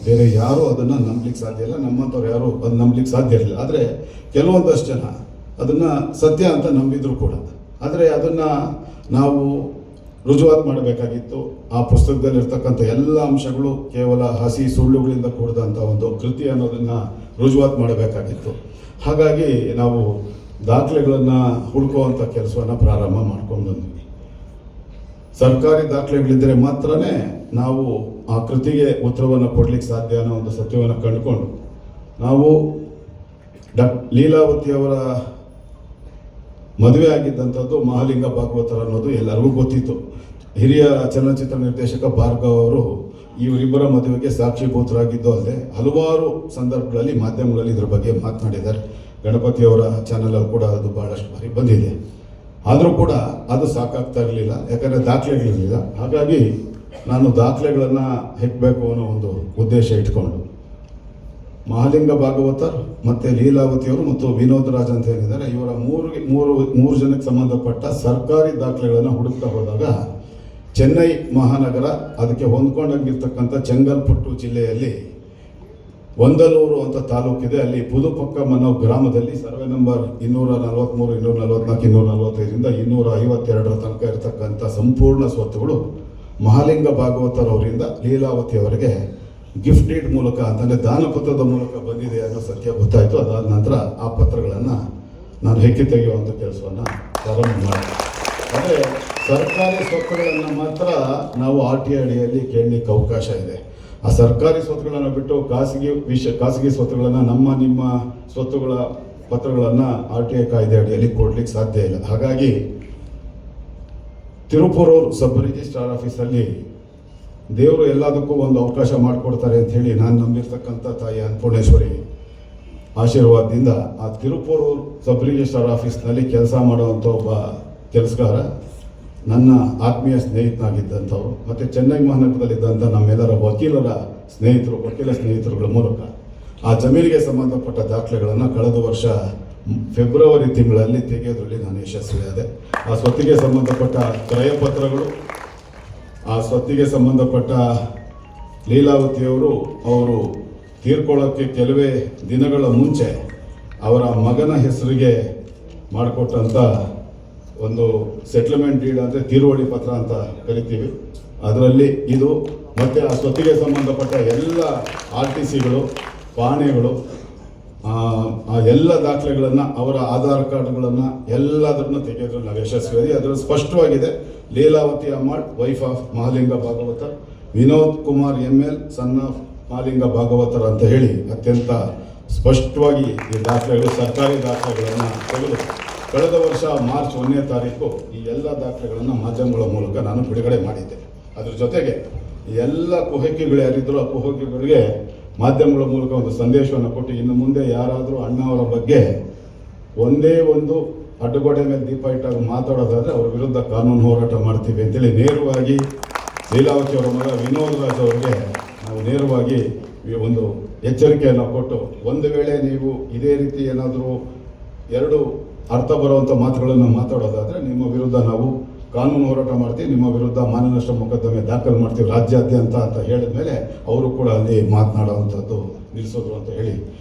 ಬೇರೆ ಯಾರೂ ಅದನ್ನು ನಂಬಲಿಕ್ಕೆ ಸಾಧ್ಯ ಇಲ್ಲ. ನಮ್ಮಂಥವ್ರು ಯಾರು ಅದು ನಂಬಲಿಕ್ಕೆ ಸಾಧ್ಯ ಇರಲಿಲ್ಲ. ಆದರೆ ಕೆಲವೊಂದಷ್ಟು ಜನ ಅದನ್ನು ಸತ್ಯ ಅಂತ ನಂಬಿದ್ರು ಕೂಡ. ಆದರೆ ಅದನ್ನು ನಾವು ರುಜುವಾತು ಮಾಡಬೇಕಾಗಿತ್ತು. ಆ ಪುಸ್ತಕದಲ್ಲಿರ್ತಕ್ಕಂಥ ಎಲ್ಲ ಅಂಶಗಳು ಕೇವಲ ಹಸಿ ಸುಳ್ಳುಗಳಿಂದ ಕೂಡಿದಂಥ ಒಂದು ಕೃತಿ ಅನ್ನೋದನ್ನು ರುಜುವಾತು ಮಾಡಬೇಕಾಗಿತ್ತು. ಹಾಗಾಗಿ ನಾವು ದಾಖಲೆಗಳನ್ನು ಹುಡುಕುವಂಥ ಕೆಲಸವನ್ನು ಪ್ರಾರಂಭ ಮಾಡ್ಕೊಂಡು ಬಂದ್ವಿ. ಸರ್ಕಾರಿ ದಾಖಲೆಗಳಿದ್ದರೆ ಮಾತ್ರನೇ ನಾವು ಆ ಕೃತಿಗೆ ಉತ್ತರವನ್ನು ಕೊಡಲಿಕ್ಕೆ ಸಾಧ್ಯ ಅನ್ನೋ ಒಂದು ಸತ್ಯವನ್ನು ಕಂಡುಕೊಂಡು ನಾವು ಲೀಲಾವತಿಯವರ ಮದುವೆ ಆಗಿದ್ದಂಥದ್ದು ಮಹಾಲಿಂಗ ಭಾಗವತರ ಅನ್ನೋದು ಎಲ್ಲರಿಗೂ ಗೊತ್ತಿತ್ತು. ಹಿರಿಯ ಚಲನಚಿತ್ರ ನಿರ್ದೇಶಕ ಭಾರ್ಗವ್ ಅವರು ಇವರಿಬ್ಬರ ಮದುವೆಗೆ ಸಾಕ್ಷೀಭೂತರಾಗಿದ್ದು ಅಲ್ಲದೆ ಹಲವಾರು ಸಂದರ್ಭಗಳಲ್ಲಿ ಮಾಧ್ಯಮಗಳಲ್ಲಿ ಇದ್ರ ಬಗ್ಗೆ ಮಾತನಾಡಿದ್ದಾರೆ. ಗಣಪತಿಯವರ ಚಾನಲಲ್ಲಿ ಕೂಡ ಅದು ಬಹಳಷ್ಟು ಬಾರಿ ಬಂದಿದೆ. ಆದರೂ ಕೂಡ ಅದು ಸಾಕಾಗ್ತಾ ಇರಲಿಲ್ಲ, ಯಾಕಂದರೆ ದಾಖಲೆಗಳಿರಲಿಲ್ಲ. ಹಾಗಾಗಿ ನಾನು ದಾಖಲೆಗಳನ್ನು ಹೆಕ್ಕಬೇಕು ಅನ್ನೋ ಒಂದು ಉದ್ದೇಶ ಇಟ್ಕೊಂಡು ಮಹಾಲಿಂಗ ಭಾಗವತರ್ ಮತ್ತು ಲೀಲಾವತಿಯವರು ಮತ್ತು ವಿನೋದ್ ರಾಜ್ ಅಂತ ಏನಿದ್ದಾರೆ ಇವರ ಮೂರು ಜನಕ್ಕೆ ಸಂಬಂಧಪಟ್ಟ ಸರ್ಕಾರಿ ದಾಖಲೆಗಳನ್ನು ಹುಡುಕ್ತಾ ಹೋದಾಗ ಚೆನ್ನೈ ಮಹಾನಗರ ಅದಕ್ಕೆ ಹೊಂದ್ಕೊಂಡಂಗಿರ್ತಕ್ಕಂಥ ಚೆಂಗಲ್ಪಟ್ಟು ಜಿಲ್ಲೆಯಲ್ಲಿ ಒಂದಲೂರು ಅಂತ ತಾಲೂಕಿದೆ. ಅಲ್ಲಿ ಪುದುಪಕ್ಕಂ ಅನ್ನೋ ಗ್ರಾಮದಲ್ಲಿ ಸರ್ವೆ ನಂಬರ್ 243, 244, 245ರಿಂದ 252 ತನಕ ಇರತಕ್ಕಂಥ ಸಂಪೂರ್ಣ ಸ್ವತ್ತುಗಳು ಮಹಾಲಿಂಗ ಭಾಗವತರ್ ಅವರಿಂದ ಲೀಲಾವತಿ ಅವರಿಗೆ ಗಿಫ್ಟ್ ಡೀಡ್ ಮೂಲಕ ಅಂತಂದರೆ ದಾನಪತ್ರದ ಮೂಲಕ ಬಂದಿದೆ ಅನ್ನೋ ಸತ್ಯ ಗೊತ್ತಾಯಿತು. ಅದಾದ ನಂತರ ಆ ಪತ್ರಗಳನ್ನು ನಾನು ಹೆಕ್ಕಿ ತೆಗೆಯುವಂಥ ಕೆಲಸವನ್ನು ಪ್ರಾರಂಭ ಮಾಡಿದೆ. ಆದರೆ ಸರ್ಕಾರಿ ಸ್ವತ್ತುಗಳನ್ನು ಮಾತ್ರ ನಾವು RTI ಅಡಿಯಲ್ಲಿ ಕೇಳಲಿಕ್ಕೆ ಅವಕಾಶ ಇದೆ. ಆ ಸರ್ಕಾರಿ ಸ್ವತ್ತುಗಳನ್ನು ಬಿಟ್ಟು ಖಾಸಗಿ ಸ್ವತ್ತುಗಳನ್ನು ನಿಮ್ಮ ಸ್ವತ್ತುಗಳ ಪತ್ರಗಳನ್ನು RTI ಕಾಯ್ದೆ ಅಡಿಯಲ್ಲಿ ಕೊಡಲಿಕ್ಕೆ ಸಾಧ್ಯ ಇಲ್ಲ. ಹಾಗಾಗಿ ತಿರುಪುರೂರು ಸಬ್ ರಿಜಿಸ್ಟ್ರಾರ್ ಆಫೀಸಲ್ಲಿ ದೇವರು ಎಲ್ಲದಕ್ಕೂ ಒಂದು ಅವಕಾಶ ಮಾಡಿಕೊಡ್ತಾರೆ ಅಂಥೇಳಿ ನಾನು ನಂಬಿರ್ತಕ್ಕಂಥ ತಾಯಿ ಅನ್ನಪೂರ್ಣೇಶ್ವರಿ ಆಶೀರ್ವಾದದಿಂದ ಆ ತಿರುಪುರೂರು ಸಬ್ ರಿಜಿಸ್ಟ್ರಾರ್ ಆಫೀಸ್ನಲ್ಲಿ ಕೆಲಸ ಮಾಡುವಂಥ ಒಬ್ಬ ಕೆಲಸಗಾರ ನನ್ನ ಆತ್ಮೀಯ ಸ್ನೇಹಿತನಾಗಿದ್ದಂಥವ್ರು ಮತ್ತು ಚೆನ್ನೈ ಮಹಾನಗರದಲ್ಲಿದ್ದಂಥ ನಮ್ಮೆಲ್ಲರ ವಕೀಲ ಸ್ನೇಹಿತರುಗಳ ಮೂಲಕ ಆ ಜಮೀನಿಗೆ ಸಂಬಂಧಪಟ್ಟ ದಾಖಲೆಗಳನ್ನು ಕಳೆದ ವರ್ಷ ಫೆಬ್ರವರಿ ತಿಂಗಳಲ್ಲಿ ತೆಗೆಯೋದ್ರಲ್ಲಿ ನಾನು ಯಶಸ್ವಿಯಾದೆ. ಆ ಸ್ವತ್ತಿಗೆ ಸಂಬಂಧಪಟ್ಟ ಕ್ರಯಪತ್ರಗಳು, ಆ ಸ್ವತ್ತಿಗೆ ಸಂಬಂಧಪಟ್ಟ ಲೀಲಾವತಿಯವರು ಅವರು ತೀರ್ಕೊಳ್ಳೋಕ್ಕೆ ಕೆಲವೇ ದಿನಗಳ ಮುಂಚೆ ಅವರ ಮಗನ ಹೆಸರಿಗೆ ಮಾಡಿಕೊಟ್ಟಂಥ ಒಂದು ಸೆಟ್ಲ್ಮೆಂಟ್ ಡೀಡ್ ಅಂದರೆ ತೀರುವಳಿ ಪತ್ರ ಅಂತ ಕರಿತೀವಿ, ಅದರಲ್ಲಿ ಇದು ಮತ್ತು ಆ ಸ್ವತ್ತಿಗೆ ಸಂಬಂಧಪಟ್ಟ ಎಲ್ಲ RTCಗಳು, ಪಾಣೆಗಳು, ಆ ಎಲ್ಲ ದಾಖಲೆಗಳನ್ನು, ಅವರ ಆಧಾರ್ ಕಾರ್ಡ್ಗಳನ್ನು ಎಲ್ಲದನ್ನು ತೆಗೆಯೋದ್ರಲ್ಲಿ ನಾವು ಯಶಸ್ವಿಯಾಗಿ. ಅದರಲ್ಲಿ ಸ್ಪಷ್ಟವಾಗಿದೆ Leelavathi Ammal wife of Mahalinga Bhagavathar, Vinod Kumar ML son of Mahalinga Bhagavathar ಅಂತ ಹೇಳಿ ಅತ್ಯಂತ ಸ್ಪಷ್ಟವಾಗಿ ಈ ದಾಖಲೆಗಳು, ಸರ್ಕಾರಿ ದಾಖಲೆಗಳನ್ನು ತೆಗೆದು ಕಳೆದ ವರ್ಷ ಮಾರ್ಚ್ 1ನೇ ತಾರೀಕು ಈ ಎಲ್ಲ ದಾಖಲೆಗಳನ್ನು ಮಾಧ್ಯಮಗಳ ಮೂಲಕ ನಾನು ಬಿಡುಗಡೆ ಮಾಡಿದ್ದೆ. ಅದ್ರ ಜೊತೆಗೆ ಈ ಎಲ್ಲ ಕುಹಕಿಗಳು ಯಾರಿದ್ರು ಆ ಕುಹಕಿಗಳಿಗೆ ಮಾಧ್ಯಮಗಳ ಮೂಲಕ ಒಂದು ಸಂದೇಶವನ್ನು ಕೊಟ್ಟು ಇನ್ನು ಮುಂದೆ ಯಾರಾದರೂ ಅಣ್ಣವರ ಬಗ್ಗೆ ಒಂದೇ ಒಂದು ಅಡ್ಡಗೋಡೆ ಮೇಲೆ ದೀಪ ಇಟ್ಟಾಗ ಮಾತಾಡೋದಾದರೆ ಅವ್ರ ವಿರುದ್ಧ ಕಾನೂನು ಹೋರಾಟ ಮಾಡ್ತೀವಿ ಅಂತೇಳಿ ನೇರವಾಗಿ ಲೀಲಾವತಿಯವರ ಮಗ ವಿನೋದ್ ರಾಜ್ ಅವರಿಗೆ ನಾವು ನೇರವಾಗಿ ಒಂದು ಎಚ್ಚರಿಕೆಯನ್ನು ಕೊಟ್ಟು, ಒಂದು ವೇಳೆ ನೀವು ಇದೇ ರೀತಿ ಏನಾದರೂ ಎರಡು ಅರ್ಥ ಬರುವಂಥ ಮಾತುಗಳನ್ನು ಮಾತಾಡೋದಾದರೆ ನಿಮ್ಮ ವಿರುದ್ಧ ನಾವು ಕಾನೂನು ಹೋರಾಟ ಮಾಡ್ತೀವಿ, ನಿಮ್ಮ ವಿರುದ್ಧ ಮಾನನಷ್ಟ ಮೊಕದ್ದಮೆ ದಾಖಲು ಮಾಡ್ತೀವಿ ರಾಜ್ಯಾದ್ಯಂತ ಅಂತ ಹೇಳಿದ ಮೇಲೆ ಅವರು ಕೂಡ ಅಲ್ಲಿ ಮಾತನಾಡುವಂಥದ್ದು ನಿಲ್ಲಿಸೋದು ಅಂತ ಹೇಳಿ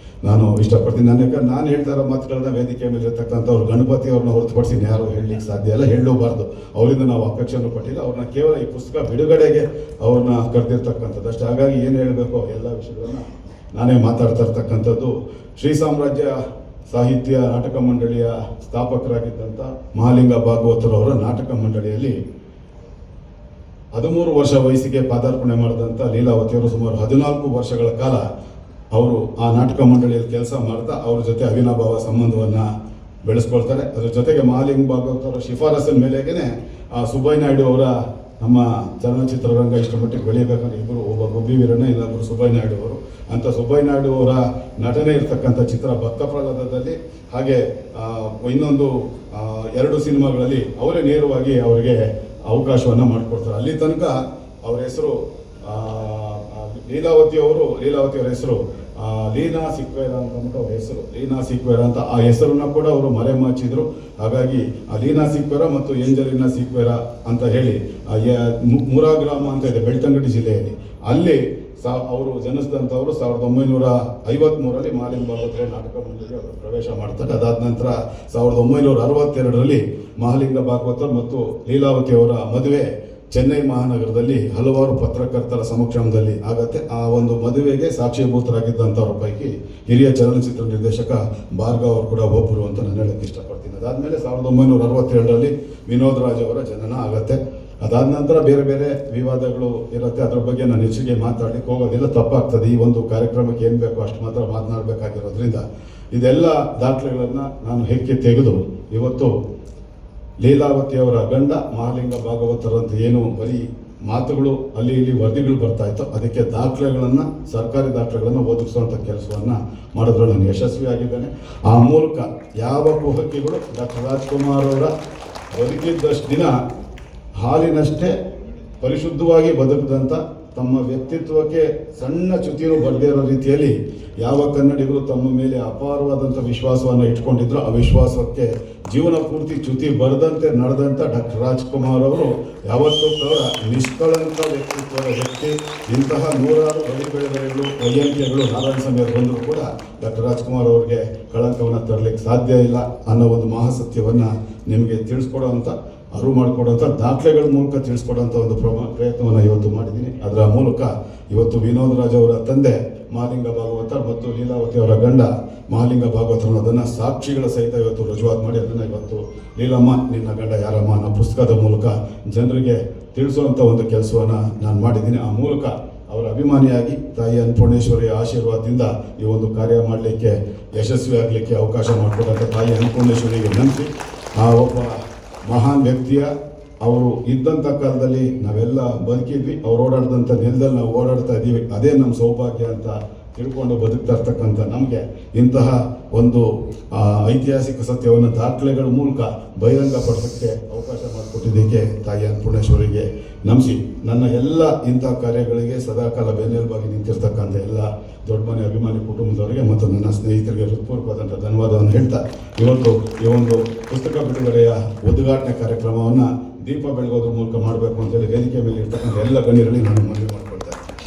ನಾನು ಇಷ್ಟಪಡ್ತೀನಿ. ನಾನು ಹೇಳ್ತಾ ಇರೋ ಮಾತುಗಳನ್ನ ವೇದಿಕೆ ಮೇಲೆ ಇರತಕ್ಕಂಥವ್ರು ಗಣಪತಿಯವ್ರನ್ನ ಹೊರತುಪಡಿಸಿ ಯಾರು ಹೇಳಲಿಕ್ಕೆ ಸಾಧ್ಯ ಇಲ್ಲ, ಹೇಳಬಾರ್ದು. ಅವರಿಂದ ನಾವು ಅಪೇಕ್ಷೆಯನ್ನು ಪಟ್ಟಿಲ್ಲ. ಅವ್ರನ್ನ ಕೇವಲ ಈ ಪುಸ್ತಕ ಬಿಡುಗಡೆಗೆ ಅವ್ರನ್ನ ಕರೆದಿರ್ತಕ್ಕಂಥದ್ದು ಅಷ್ಟೇ. ಹಾಗಾಗಿ ಏನು ಹೇಳಬೇಕು ಎಲ್ಲ ವಿಷಯಗಳನ್ನು ನಾನೇ ಮಾತಾಡ್ತಾ ಇರ್ತಕ್ಕಂಥದ್ದು. ಶ್ರೀ ಸಾಮ್ರಾಜ್ಯ ಸಾಹಿತ್ಯ ನಾಟಕ ಮಂಡಳಿಯ ಸ್ಥಾಪಕರಾಗಿದ್ದಂಥ ಮಹಾಲಿಂಗ ಭಾಗವತರ್ ಅವರ ನಾಟಕ ಮಂಡಳಿಯಲ್ಲಿ 13 ವರ್ಷ ವಯಸ್ಸಿಗೆ ಪಾದಾರ್ಪಣೆ ಮಾಡಿದಂಥ ಲೀಲಾವತಿಯವರು ಸುಮಾರು 14 ವರ್ಷಗಳ ಕಾಲ ಅವರು ಆ ನಾಟಕ ಮಂಡಳಿಯಲ್ಲಿ ಕೆಲಸ ಮಾಡ್ತಾ ಅವ್ರ ಜೊತೆ ಅವಿನಾಭಾವ ಸಂಬಂಧವನ್ನು ಬೆಳೆಸ್ಕೊಳ್ತಾರೆ. ಅದ್ರ ಜೊತೆಗೆ ಮಹಾಲಿಂಗ ಭಾಗವತರ ಶಿಫಾರಸಿನ ಮೇಲೆಗೇ ಸುಬ್ಬಯ್ಯ ನಾಯ್ಡು ಅವರ ನಮ್ಮ ಚಲನಚಿತ್ರರಂಗ ಇಷ್ಟು ಮಟ್ಟಿಗೆ ಬೆಳೆಯಬೇಕಂದ್ರೆ ಇಬ್ಬರು, ಒಬ್ಬ ಗುಬ್ಬಿ ವೀರಣ್ಣ, ಇನ್ನೊಬ್ಬರು ಸುಬ್ಬಯ್ಯ ನಾಯ್ಡು ಅವರು. ಅಂಥ ಸುಬ್ಬಯ್ಯ ನಾಯ್ಡು ಅವರ ನಟನೆ ಇರ್ತಕ್ಕಂಥ ಚಿತ್ರ ಭಕ್ತ ಪ್ರಹ್ಲಾದದಲ್ಲಿ, ಹಾಗೆ ಇನ್ನೊಂದು 2 ಸಿನಿಮಾಗಳಲ್ಲಿ ಅವರೇ ನೇರವಾಗಿ ಅವರಿಗೆ ಅವಕಾಶವನ್ನು ಮಾಡಿಕೊಡ್ತಾರೆ. ಅಲ್ಲಿ ತನಕ ಅವರ ಹೆಸರು ಲೀಲಾವತಿಯವರ ಹೆಸರು ಲೀನಾ ಸಿಕ್ವೇರ ಅಂತ ಅವ್ರ ಹೆಸರು ಲೀನಾ ಸಿಕ್ವೇರ ಅಂತ, ಆ ಹೆಸರನ್ನು ಕೂಡ ಅವರು ಮರೆಮಾಚಿದ್ರು. ಹಾಗಾಗಿ ಆ ಲೀನಾ ಸಿಕ್ವೇರ ಮತ್ತು ಏಂಜಲಿನಾ ಸಿಕ್ವೇರ ಅಂತ ಹೇಳಿ ಮುರಾ ಗ್ರಾಮ ಅಂತ ಇದೆ ಬೆಳ್ತಂಗಡಿ ಜಿಲ್ಲೆಯಲ್ಲಿ, ಅಲ್ಲಿ ಅವರು ಜನಿಸಿದಂಥವರು 1953ರಲ್ಲಿ ಮಹಾಲಿಂಗ ಭಾಗವತರ ನಾಟಕ ಮಂಡಳಿಗೆ ಅವರು ಪ್ರವೇಶ ಮಾಡ್ತಾರೆ. ಅದಾದ ನಂತರ 1962ರಲ್ಲಿ ಮಹಾಲಿಂಗ ಭಾಗವತರ್ ಮತ್ತು ಲೀಲಾವತಿ ಅವರ ಮದುವೆ ಚೆನ್ನೈ ಮಹಾನಗರದಲ್ಲಿ ಹಲವಾರು ಪತ್ರಕರ್ತರ ಸಮಕ್ಷಮದಲ್ಲಿ ಆಗತ್ತೆ. ಆ ಒಂದು ಮದುವೆಗೆ ಸಾಕ್ಷೀಭೂತರಾಗಿದ್ದಂಥವ್ರ ಪೈಕಿ ಹಿರಿಯ ಚಲನಚಿತ್ರ ನಿರ್ದೇಶಕ ಭಾರ್ಗವ್ ಅವರು ಕೂಡ ಒಬ್ಬರು ಅಂತ ನಾನು ಹೇಳಕ್ಕೆ ಇಷ್ಟಪಡ್ತೀನಿ. ಅದಾದಮೇಲೆ 1967ರಲ್ಲಿ ವಿನೋದ್ ರಾಜ್ ಅವರ ಜನನ ಆಗತ್ತೆ. ಅದಾದ ನಂತರ ಬೇರೆ ಬೇರೆ ವಿವಾದಗಳು ಇರುತ್ತೆ. ಅದರ ಬಗ್ಗೆ ನಾನು ಹೆಚ್ಚಿಗೆ ಮಾತಾಡಲಿಕ್ಕೆ ಹೋಗೋದಿಲ್ಲ, ತಪ್ಪಾಗ್ತದೆ. ಈ ಒಂದು ಕಾರ್ಯಕ್ರಮಕ್ಕೆ ಏನು ಬೇಕೋ ಅಷ್ಟು ಮಾತ್ರ ಮಾತನಾಡಬೇಕಾಗಿರೋದ್ರಿಂದ ಇದೆಲ್ಲ ದಾಖಲೆಗಳನ್ನು ನಾನು ಹೆಕ್ಕಿ ತೆಗೆದು ಇವತ್ತು ಲೀಲಾವತಿಯವರ ಗಂಡ ಮಹಾಲಿಂಗ ಭಾಗವತರ್ ಅಂತ ಏನು ಬರೀ ಮಾತುಗಳು ಅಲ್ಲಿ ಇಲ್ಲಿ ವರದಿಗಳು ಬರ್ತಾ ಇತ್ತು, ಅದಕ್ಕೆ ದಾಖಲೆಗಳನ್ನು, ಸರ್ಕಾರಿ ದಾಖಲೆಗಳನ್ನು ಒದಗಿಸುವಂಥ ಕೆಲಸವನ್ನು ಮಾಡೋದ್ರಲ್ಲಿ ನಾನು ಯಶಸ್ವಿಯಾಗಿದ್ದೇನೆ. ಆ ಮೂಲಕ ಯಾವ ಕುಹಕಿಗಳು ಡಾಕ್ಟರ್ ರಾಜ್ಕುಮಾರ್ ಅವರ ಬದುಕಿದ್ದಷ್ಟು ದಿನ ಹಾಲಿನಷ್ಟೇ ಪರಿಶುದ್ಧವಾಗಿ ಬದುಕಿದಂಥ, ತಮ್ಮ ವ್ಯಕ್ತಿತ್ವಕ್ಕೆ ಸಣ್ಣ ಚ್ಯುತಿಯೂ ಬರದೇ ಇರೋ ರೀತಿಯಲ್ಲಿ ಯಾವ ಕನ್ನಡಿಗರು ತಮ್ಮ ಮೇಲೆ ಅಪಾರವಾದಂಥ ವಿಶ್ವಾಸವನ್ನು ಇಟ್ಕೊಂಡಿದ್ರು, ಆ ವಿಶ್ವಾಸಕ್ಕೆ ಜೀವನ ಪೂರ್ತಿ ಚ್ಯುತಿ ಬರದಂತೆ ನಡೆದಂಥ ಡಾಕ್ಟರ್ ರಾಜ್ಕುಮಾರ್ ಅವರು ಯಾವತ್ತೂ ಕೂಡ ನಿಷ್ಕಳಂಕ ವ್ಯಕ್ತಿತ್ವದ ವ್ಯಕ್ತಿ. ಇಂತಹ ನೂರಾರು ಬೆಳೆಗಳು ವೈಯಂತ್ಯಗಳು ನಾರಾಯಣ ಸ್ವಾಮಿ ಬಂದರೂ ಕೂಡ ಡಾಕ್ಟರ್ ರಾಜ್ಕುಮಾರ್ ಅವರಿಗೆ ಕಳಂಕವನ್ನು ತರಲಿಕ್ಕೆ ಸಾಧ್ಯ ಇಲ್ಲ ಅನ್ನೋ ಒಂದು ಮಹಾಸತ್ಯವನ್ನು ನಿಮಗೆ ತಿಳಿಸ್ಕೊಡೋವಂಥ, ಅರಿವು ಮಾಡಿಕೊಡುವಂಥ ದಾಖಲೆಗಳ ಮೂಲಕ ತಿಳಿಸ್ಕೊಡುವಂಥ ಒಂದು ಪ್ರಯತ್ನವನ್ನು ಇವತ್ತು ಮಾಡಿದ್ದೀನಿ. ಅದರ ಮೂಲಕ ಇವತ್ತು ವಿನೋದ್ ರಾಜ್ ಅವರ ತಂದೆ ಮಹಾಲಿಂಗ ಭಾಗವತರ್ ಮತ್ತು ಲೀಲಾವತಿ ಅವರ ಗಂಡ ಮಹಾಲಿಂಗ ಭಾಗವತರ್ ಅದನ್ನು ಸಾಕ್ಷಿಗಳ ಸಹಿತ ಇವತ್ತು ರುಜುವಾತು ಮಾಡಿ ಅದನ್ನು ಇವತ್ತು ಲೀಲಮ್ಮ ನಿನ್ನ ಗಂಡ ಯಾರಮ್ಮ ಅನ್ನೋ ಪುಸ್ತಕದ ಮೂಲಕ ಜನರಿಗೆ ತಿಳಿಸುವಂಥ ಒಂದು ಕೆಲಸವನ್ನು ನಾನು ಮಾಡಿದ್ದೀನಿ. ಆ ಮೂಲಕ ಅವರ ಅಭಿಮಾನಿಯಾಗಿ ತಾಯಿ ಅನ್ನಪೂರ್ಣೇಶ್ವರಿ ಆಶೀರ್ವಾದದಿಂದ ಈ ಒಂದು ಕಾರ್ಯ ಮಾಡಲಿಕ್ಕೆ ಯಶಸ್ವಿ ಆಗಲಿಕ್ಕೆ ಅವಕಾಶ ಮಾಡಿಕೊಟ್ಟಂಥ ತಾಯಿ ಅನ್ನಪೂರ್ಣೇಶ್ವರಿಗೆ ನಂಬಿಸಿ, ಆ ಒಬ್ಬ ಮಹಾನ್ ವ್ಯಕ್ತಿಯ ಅವರು ಇದ್ದಂಥ ಕಾಲದಲ್ಲಿ ನಾವೆಲ್ಲ ಬದುಕಿದ್ವಿ, ಅವ್ರು ಓಡಾಡಿದಂಥ ನೆಲದಲ್ಲಿ ನಾವು ಓಡಾಡ್ತಾ ಇದ್ದೀವಿ, ಅದೇ ನಮ್ಮ ಸೌಭಾಗ್ಯ ಅಂತ ತಿಳ್ಕೊಂಡು ಬದುಕ್ತಾ ಇರ್ತಕ್ಕಂಥ ನಮಗೆ ಇಂತಹ ಒಂದು ಐತಿಹಾಸಿಕ ಸತ್ಯವನ್ನು ದಾಖಲೆಗಳ ಮೂಲಕ ಬಹಿರಂಗಪಡಿಸೋಕ್ಕೆ ಅವಕಾಶ ಮಾಡಿಕೊಟ್ಟಿದ್ದಕ್ಕೆ ತಾಯಿ ಅನ್ನಪೂರ್ಣೇಶ್ವರಿಗೆ ನಂಬಿಸಿ, ನನ್ನ ಎಲ್ಲ ಇಂತಹ ಕಾರ್ಯಗಳಿಗೆ ಸದಾಕಾಲ ಬೆನ್ನೆಲುಬಾಗಿ ನಿಂತಿರ್ತಕ್ಕಂಥ ಎಲ್ಲ ದೊಡ್ಡ ಮನೆ ಅಭಿಮಾನಿ ಕುಟುಂಬದವರಿಗೆ ಮತ್ತು ನನ್ನ ಸ್ನೇಹಿತರಿಗೆ ಹೃತ್ಪೂರ್ವಕವಾದಂಥ ಧನ್ಯವಾದವನ್ನು ಹೇಳ್ತಾ, ಇವತ್ತು ಈ ಒಂದು ಪುಸ್ತಕ ಬಿಡುಗಡೆಯ ಉದ್ಘಾಟನೆ ಕಾರ್ಯಕ್ರಮವನ್ನು ದೀಪ ಬೆಳಗೋದ್ರ ಮೂಲಕ ಮಾಡಬೇಕು ಅಂತೇಳಿ ವೇದಿಕೆ ಮೇಲೆ ಇರ್ತಕ್ಕಂಥ ಎಲ್ಲ ಗಣ್ಯರಲ್ಲಿ ನಾನು ಮನವಿ